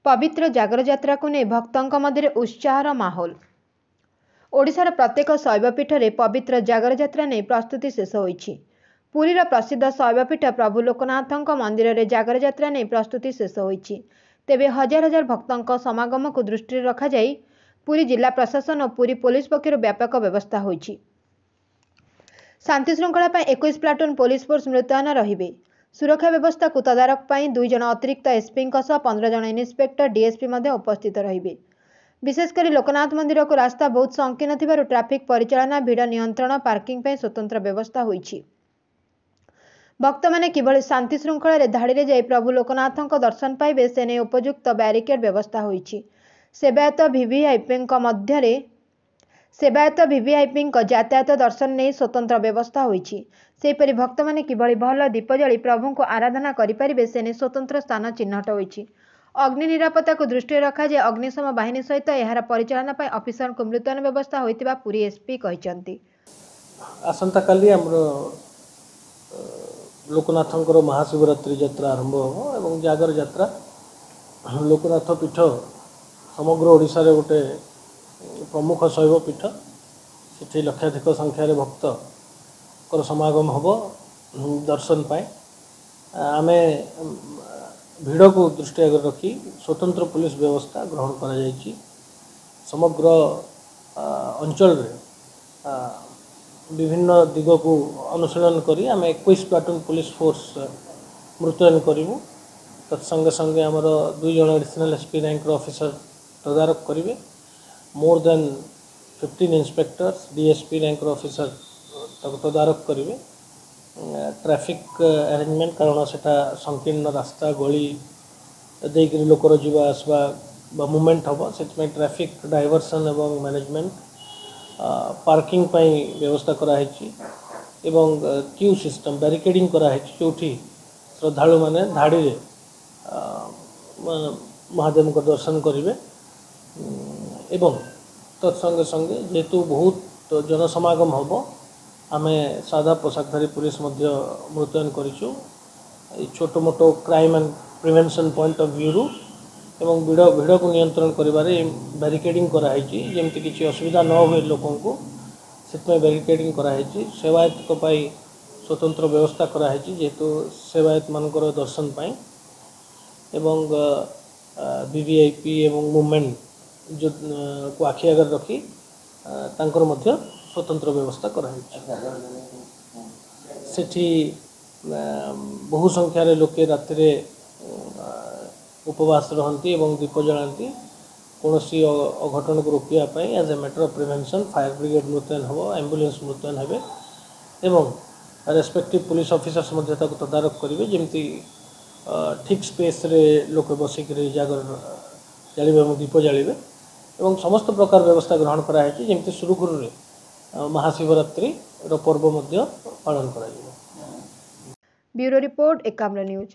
पवित्र जागर यात्रा को नहीं भक्तों मध्य उत्साहर माहौल। ओडिशार प्रत्येक शैवपीठ में पवित्र जागर यात्रा नहीं प्रस्तुति शेष होइछि। पुरीर प्रसिद्ध शैवपीठ प्रभु लोकनाथों मंदिर में जागर यात्रा नहीं प्रस्तुति शेष होइछि। तेबे हजार हजार भक्तों समागम को दृष्टि रखा जाई पुरी जिला प्रशासन और पुरी पुलिस पक्षर व्यापक व्यवस्था होइछि। शांति श्रृंखला 21 प्लाटून पुलिस फोर्स मुतयन रहिबे। सुरक्षा व्यवस्था को तदारक 2 जन अतिरिक्त एसपी 15 जन इन्स्पेक्टर डीएसपी उपस्थित रहिबे। विशेषकर लोकनाथ मंदिर को रास्ता बहुत संकीर्ण थिबारु ट्रैफिक परिचालना भिड़ नियंत्रण पार्किंग पर स्वतंत्र व्यवस्था होइछि। भक्त मैंने किभली शांति श्रृंखला धाड़ी रे जाई प्रभु लोकनाथों दर्शन पाइबे से नहीं उपयुक्त बैरिकेड व्यवस्था होइछि। सेवायत वीवीआईपी यातायात दर्शन नहीं स्वतंत्र व्यवस्था होइछि। सेहीपरि भक्त मैंने किभली भल दीप जली प्रभु को आराधना करें से नहीं स्वतंत्र स्थान चिन्हट होइछि। अग्नि निरापत्ता को दृष्टि रखा जाए अग्निशम बाहिनी सहित यार परिचालना पर ऑफिसर को मुतयन व्यवस्था होइतिबा पुरी एसपी कहिसंती। आसंता काली हमरो लोकनाथंकर महाशिवरात्रि यात्रा आरंभ हो एवं जागर यात्रा लोकनाथ पीठ समग्र ओडिशा रे गोटे प्रमुख शैव पीठ से लक्षाधिक संख्यार भक्त समागम हम दर्शन पाए आमे भिड़ को दृष्टि आगे रखी स्वतंत्र पुलिस व्यवस्था ग्रहण करा जायछि। समग्र अंचल रे विभिन्न दिग को अनुशीलन करी आम 21 प्लाटून पुलिस फोर्स मुतयन करूँ। तत्संगे संगे आमर 2 जन एडिशनल एसपी रैंक ऑफिसर तदारक करेंगे। More than 15 inspectors DSP rank officer तदारक करेंगे। ट्रैफिक अरेंजमेंट कारण सेटा संकीर्ण रास्ता गली देकर लोकर जीवा आसवा मूवमेंट हम से ट्रैफिक डाइवर्सन एवं मैनेजमेंट पार्किंग पाई व्यवस्था कराई एवं क्यू सिस्टम बैरिकेडिंग कराई जो श्रद्धालु माने धाड़ी रे महादेव को दर्शन करेंगे। एवं तत्संगे संगे जेहेतु बहुत जनसमागम हम आमे सादा पोशाकधारी पुलिस मुतयन करिछु। छोट मोटो crime and prevention point of view एवं भिड़ को नियंत्रण करिबारे बैरिकेडिंग कराई जेमति किसी असुविधा न हुए लोकों को से बैरिकेडिंग कराई। सेवायत को पाई स्वतंत्र व्यवस्था कराई जेहेतु सेवायत मानकर दर्शन पाई एवं वीवीआईपी एवं मूवमेंट जो को आखि आगे रखी तांकर मध्य स्वतंत्र व्यवस्था कराई। सेठी बहु संख्यार लोके राति उपवास रहती एवं दीप जलाती कौन अघटन को रोकने as a matter of prevention fire brigade मुतयन हम एम्बुलेंस मुतयन हे एवं रेस्पेक्टिव पुलिस ऑफिसर्स तदारक करेंगे जमती ठीक स्पेस रे लोक बसिक जागर जालिबे दीप जालिबे एवं समस्त प्रकार व्यवस्था ग्रहण कराई जमती सुरुखुरु महाशिवरात्रि पर्व पालन करा। Bureau report Ekamra news.